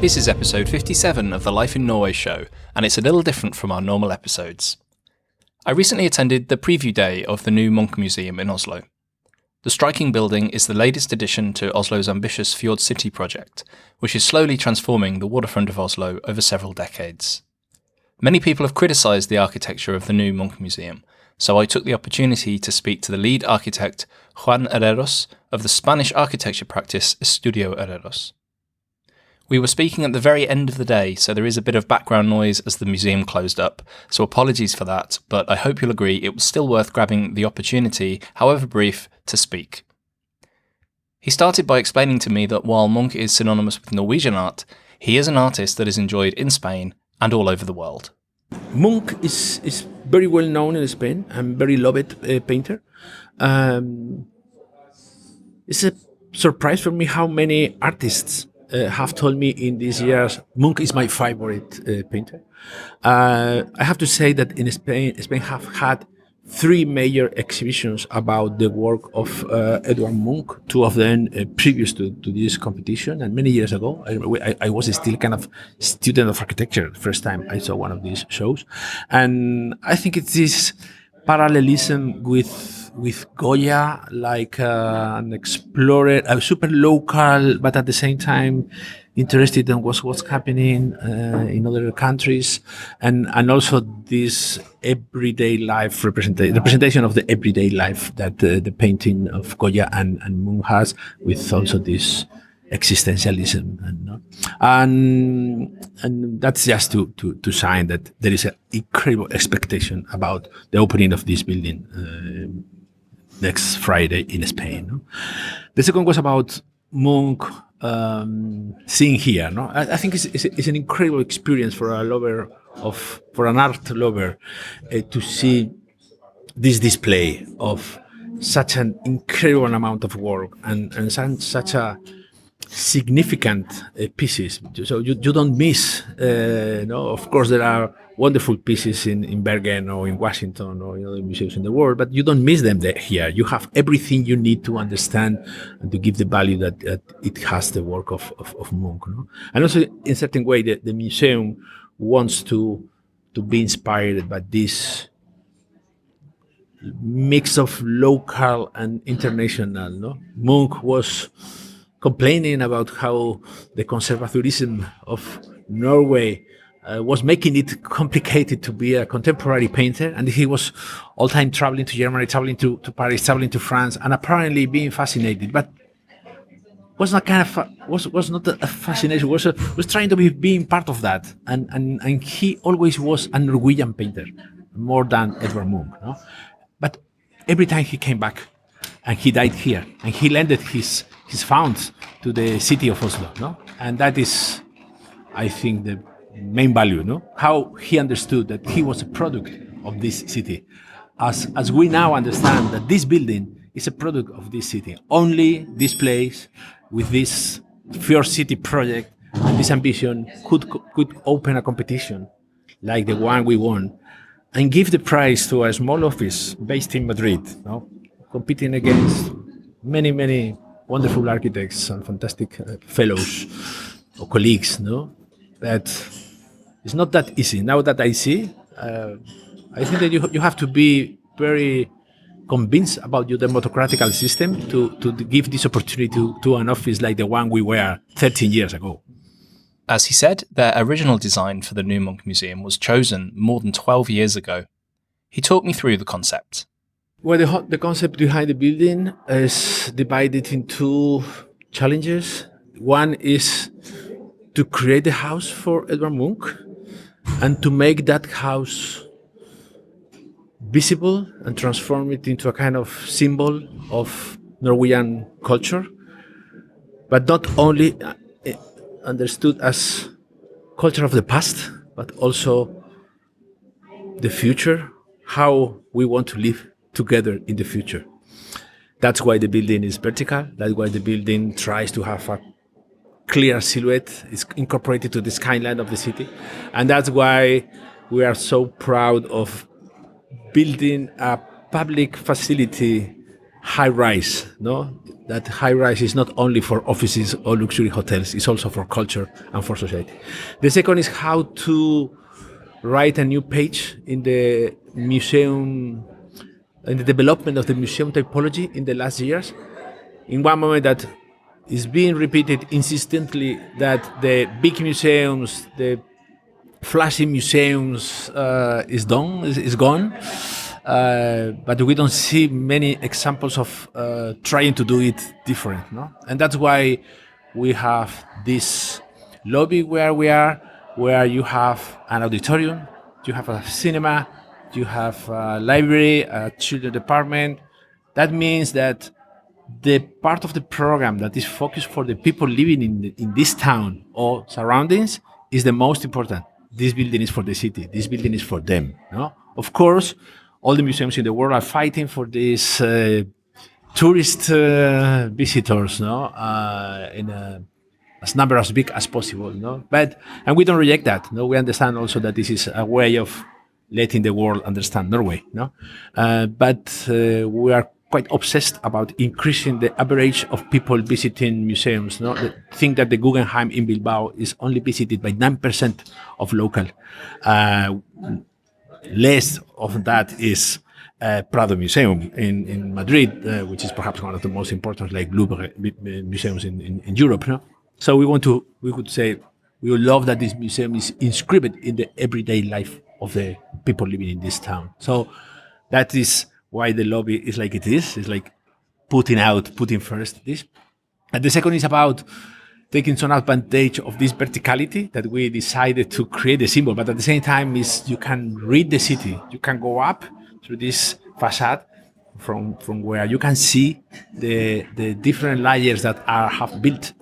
This is episode 57 of the Life in Norway show, and it's a little different from our normal episodes. I recently attended the preview day of the new Munch Museum in Oslo. The striking building is the latest addition to Oslo's ambitious Fjord City project, which is slowly transforming the waterfront of Oslo over several decades. Many people have criticised the architecture of the new Munch Museum, so I took the opportunity to speak to the lead architect Juan Herreros of the Spanish architecture practice Estudio Herreros. We were speaking at the very end of the day, so there is a bit of background noise as the museum closed up, so apologies for that, but I hope you'll agree it was still worth grabbing the opportunity, however brief, to speak. He started by explaining to me that while Munch is synonymous with Norwegian art, he is an artist that is enjoyed in Spain and all over the world. Munch is very well known in Spain and very loved painter. It's a surprise for me how many artists have told me in these years Munch is my favorite painter. I have to say that in Spain have had 3 major exhibitions about the work of Edvard Munch, 2 of them previous to this competition, and many years ago. I was still kind of student of architecture the first time I saw one of these shows. And I think it's this parallelism with Goya, like an explorer, a super local, but at the same time interested in what's happening in other countries, and also this everyday life representation of the everyday life that the painting of Goya and Munch has, with also this existentialism, and that's just to sign that there is an incredible expectation about the opening of this building next Friday in Spain. No? The second was about Munch seeing here. No, I think it's an incredible experience for an art lover to see this display of such an incredible amount of work and such a significant pieces. So you don't miss. Of course, there are wonderful pieces in Bergen or in Washington or in other museums in the world, but you don't miss them here. You have everything you need to understand and to give the value that it has, the work of Munch. No? And also, in a certain way, the museum wants to be inspired by this mix of local and international. No? Munch was complaining about how the conservatism of Norway was making it complicated to be a contemporary painter, and he was all time traveling to Germany, traveling to Paris, traveling to France, and apparently being fascinated. But was not not a fascination. Was trying to be being part of that, and he always was a Norwegian painter more than Edvard Munch. No? But every time he came back, and he died here, and he lended his founds to the city of Oslo. No? And that is, I think, the main value, no? How he understood that he was a product of this city, as we now understand that this building is a product of this city. Only this place, with this Fjord City project and this ambition, could open a competition like the one we won, and give the prize to a small office based in Madrid, no? Competing against many wonderful architects and fantastic fellows or colleagues, no? That it's not that easy. Now that I see, I think that you have to be very convinced about your democratical system to give this opportunity to an office like the one we were 13 years ago. As he said, their original design for the new Munch Museum was chosen more than 12 years ago. He talked me through the concept. Well, the concept behind the building is divided in 2 challenges. One is to create a house for Edvard Munch and to make that house visible and transform it into a kind of symbol of Norwegian culture, but not only understood as culture of the past, but also the future, how we want to live together in the future. That's why the building is vertical. That's why the building tries to have a clear silhouette. It's incorporated to the skyline of the city. And that's why we are so proud of building a public facility high-rise, no? That high-rise is not only for offices or luxury hotels, it's also for culture and for society. The second is how to write a new page in the museum, in the development of the museum typology in the last years. In one moment that is being repeated insistently that the big museums, the flashy museums is gone. But we don't see many examples of trying to do it different, no? And that's why we have this lobby where we are, where you have an auditorium, you have a cinema, you have a library, a children department. That means that the part of the program that is focused for the people living in this town or surroundings is the most important. This building is for the city. This building is for them. No? Of course, all the museums in the world are fighting for these tourist visitors, no? In as number as big as possible, no? And we don't reject that. No, we understand also that this is a way of letting the world understand Norway, no? But we are quite obsessed about increasing the average of people visiting museums. No, the thing that the Guggenheim in Bilbao is only visited by 9% of local. Less of that is Prado Museum in Madrid, which is perhaps one of the most important, like Louvre museums in Europe. No? So we could say we would love that this museum is inscribed in the everyday life of the people living in this town. So that is why the lobby is like it is. It's like putting first this. And the second is about taking some advantage of this verticality that we decided to create a symbol, but at the same time is you can read the city. You can go up through this facade from where you can see the different layers that have built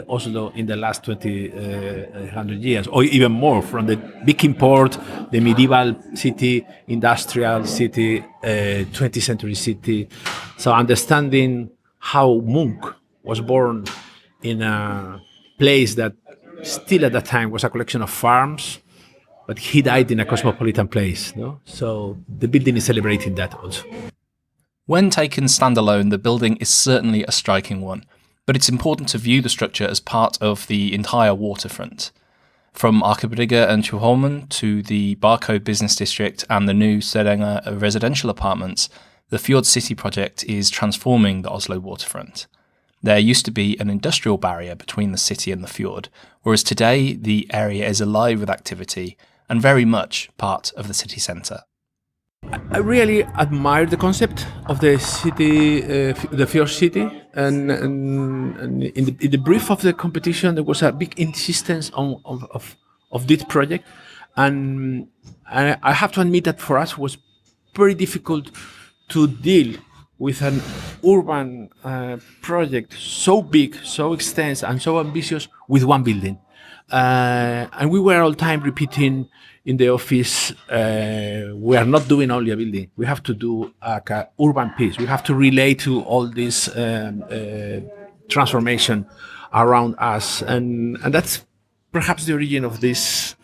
Oslo in the last 100 years, or even more, from the Viking port, the medieval city, industrial city, 20th century city. So understanding how Munch was born in a place that still at that time was a collection of farms, but he died in a cosmopolitan place. No? So the building is celebrating that also. When taken standalone, the building is certainly a striking one, but it's important to view the structure as part of the entire waterfront. From Akerbrygge and Tjuvholmen to the Barcode Business District and the new Stavanger residential apartments, the Fjord City project is transforming the Oslo waterfront. There used to be an industrial barrier between the city and the fjord, whereas today the area is alive with activity and very much part of the city centre. I really admire the concept of the city, the Fjord City, and in the brief of the competition there was a big insistence of this project, and I have to admit that for us it was very difficult to deal with an urban project so big, so extensive, and so ambitious with one building. And we were all time repeating in the office, we are not doing only a building. We have to do a urban piece. We have to relate to all this transformation around us. And that's perhaps the origin of this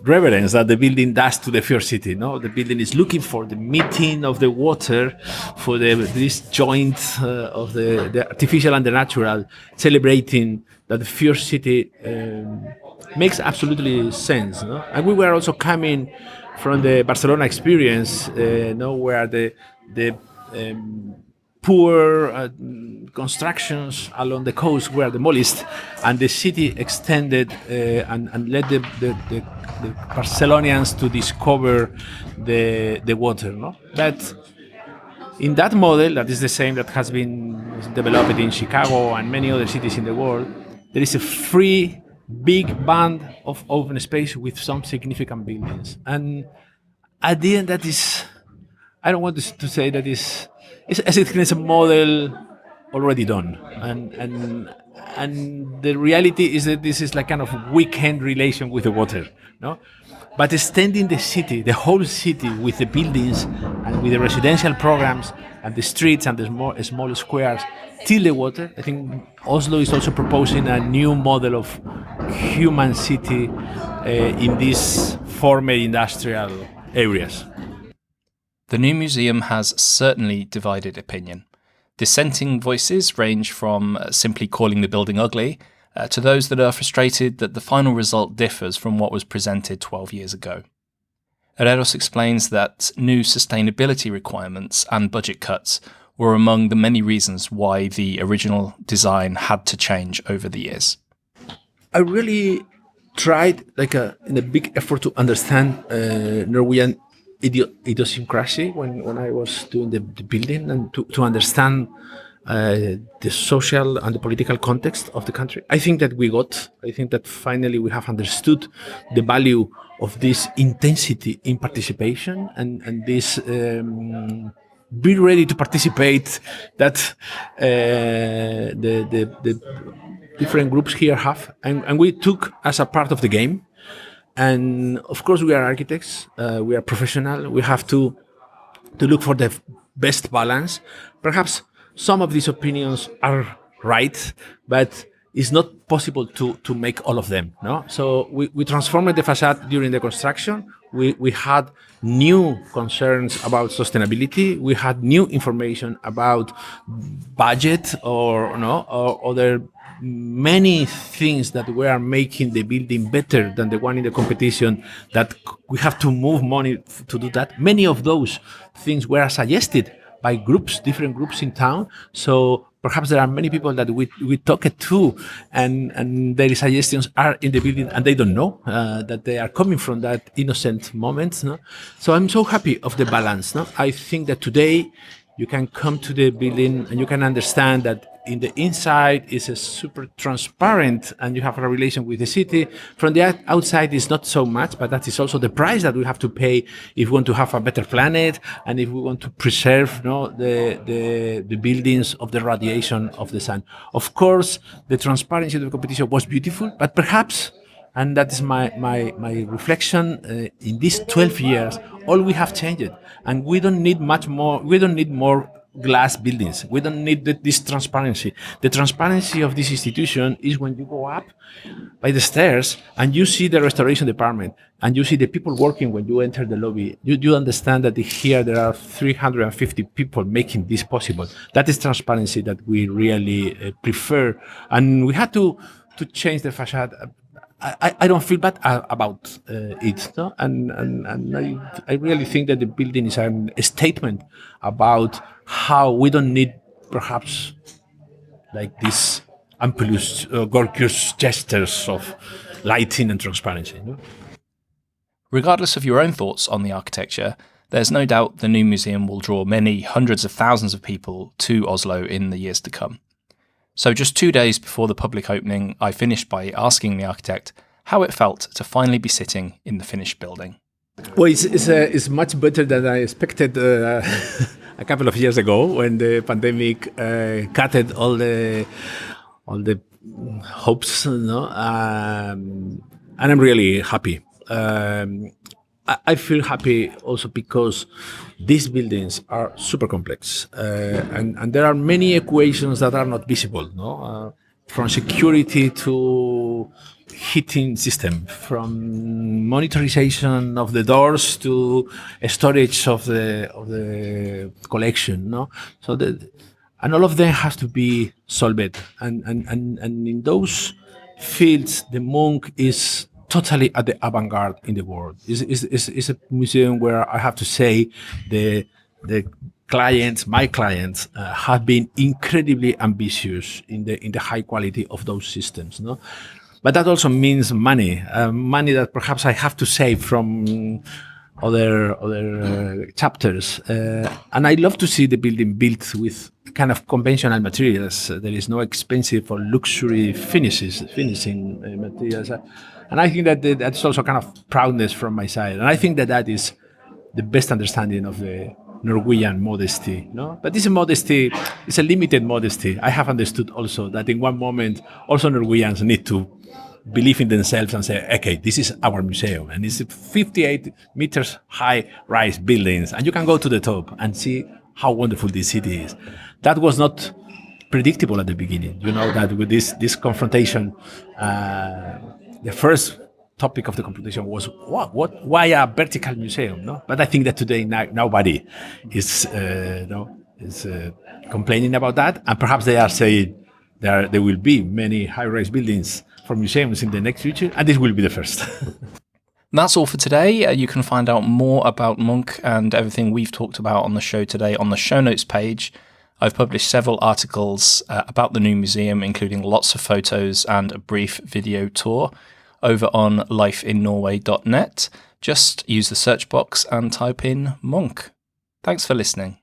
reverence that the building does to the Fjord City. No, the building is looking for the meeting of the water, for this joint of the artificial and the natural, celebrating that the Fjord City makes absolutely sense. No? And we were also coming from the Barcelona experience, where the poor constructions along the coast were demolished, and the city extended and led the Barcelonians to discover the water. No? But in that model, that is the same that has been developed in Chicago and many other cities in the world, there is a free big band of open space with some significant buildings. And at the end, that is, I don't want to say that it's a model already done. And the reality is that this is like kind of weekend relation with the water, no? But extending the city, the whole city, with the buildings and with the residential programs and the streets and the small squares till the water, I think Oslo is also proposing a new model of human city in these former industrial areas. The new museum has certainly divided opinion. Dissenting voices range from simply calling the building ugly to those that are frustrated that the final result differs from what was presented 12 years ago. Herreros explains that new sustainability requirements and budget cuts were among the many reasons why the original design had to change over the years. I really tried, in a big effort to understand Norwegian idiosyncrasy when I was doing the building, and to understand the social and the political context of the country. I think that finally we have understood the value of this intensity in participation and this be ready to participate that the different groups here have, and we took as a part of the game. And of course, we are architects, we are professional. We have to look for the best balance. Perhaps some of these opinions are right, but it's not possible to make all of them. No, so we transformed the facade during the construction. We had new concerns about sustainability. We had new information about budget or other many things that were making the building better than the one in the competition, that we have to move money to do that. Many of those things were suggested by different groups in town. So perhaps there are many people that we talked to, and their suggestions are in the building, and they don't know that they are coming from that innocent moment. No? So I'm so happy of the balance. No? I think that today you can come to the building and you can understand that in the inside is a super transparent, and you have a relation with the city. From the outside is not so much, but that is also the price that we have to pay if we want to have a better planet and if we want to preserve the buildings of the radiation of the sun. Of course, the transparency of the competition was beautiful, but perhaps, and that is my reflection, in these 12 years, all we have changed, and we don't need much more. We don't need more glass buildings. We don't need this transparency. The transparency of this institution is when you go up by the stairs and you see the restoration department and you see the people working when you enter the lobby. You understand that here there are 350 people making this possible. That is transparency that we really prefer. And we had to change the facade. I don't feel bad about it, no? And I really think that the building is a statement about how we don't need perhaps like these ampulous, gorgeous gestures of lighting and transparency. No? Regardless of your own thoughts on the architecture, there's no doubt the new museum will draw many hundreds of thousands of people to Oslo in the years to come. So just 2 days before the public opening, I finished by asking the architect how it felt to finally be sitting in the finished building. Well, it's much better than I expected a couple of years ago when the pandemic cut all the hopes. No? And I'm really happy. I feel happy also because these buildings are super complex, and there are many equations that are not visible. No, from security to heating system, from monitorization of the doors to storage of the collection. No, so and all of them has to be solved, and in those fields, the Munch is totally at the avant-garde in the world. It's a museum where I have to say the clients, my clients, have been incredibly ambitious in the high quality of those systems. No, but that also means money that perhaps I have to save from other chapters. And I love to see the building built with kind of conventional materials. There is no expensive or luxury finishing materials. And I think that that's also kind of proudness from my side. And I think that is the best understanding of the Norwegian modesty. No? But this modesty is a limited modesty. I have understood also that in one moment, also Norwegians need to believe in themselves and say, okay, this is our museum. And it's 58 meters high rise buildings. And you can go to the top and see how wonderful this city is. That was not predictable at the beginning. You know that with this confrontation, the first topic of the competition was why a vertical museum, no? But I think that today nobody is complaining about that, and perhaps they are saying there will be many high-rise buildings for museums in the next future, and this will be the first. That's all for today. You can find out more about Munch and everything we've talked about on the show today on the show notes page. I've published several articles about the new museum, including lots of photos and a brief video tour over on lifeinnorway.net. Just use the search box and type in Munch. Thanks for listening.